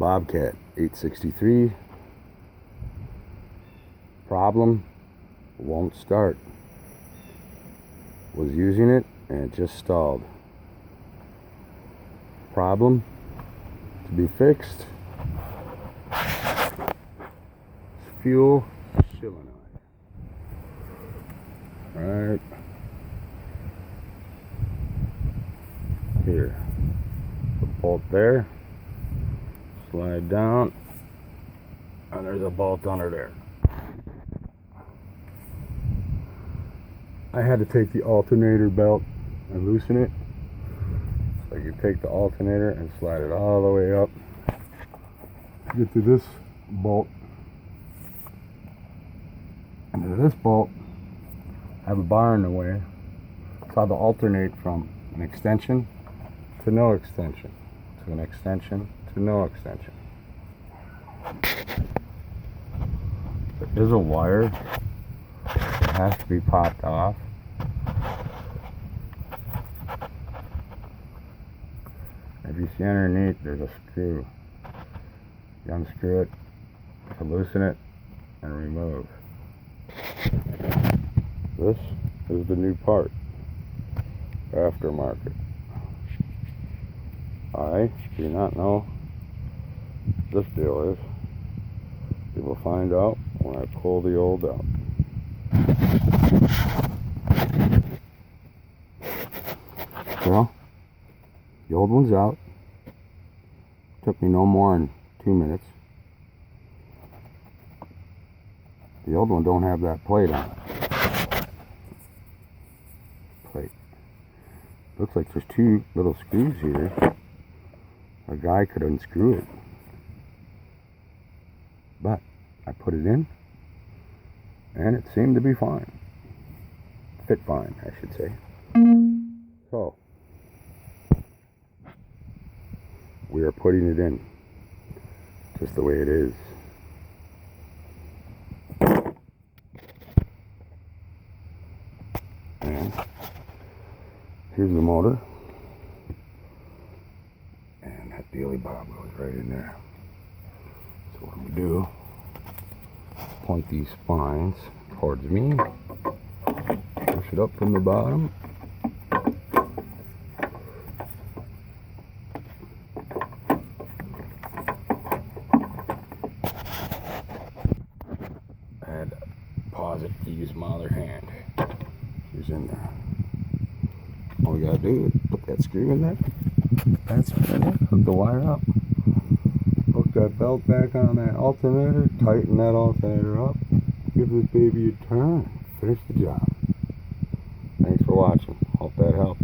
Bobcat 863. Problem, won't start. Was using it and it just stalled. Problem to be fixed. Fuel solenoid. Alright. Here. The bolt there. Slide down. And there's a bolt under there. I had to take the alternator belt and loosen it. So you take the alternator and slide it all the way up. Get to this bolt. And to this bolt, I have a bar in the way. So I had to alternate from an extension to no extension, to an extension to no extension. There is a wire that has to be popped off. If you see underneath, there's a screw. You unscrew it to loosen it and remove. This is the new part, aftermarket. I do not know what this deal is. You will find out when I pull the old out. Well, the old one's out. Took me no more than 2 minutes. The old one don't have that plate on it. Plate. Looks like there's 2 little screws here. A guy could unscrew it. But I put it in and it seemed to be fine. Fit fine, I should say. So we are putting it in just the way it is. And here's the motor. And that dealy bob goes right in there. So what we do, point these spines towards me, push it up from the bottom, and pause it to use my other hand. Here's in there. All we gotta do is put that screw in there, that screw in there, hook the wire up, hook that belt back on that alternator, tighten that alternator up, give this baby a turn, finish the job. Thanks for watching. Hope that helped.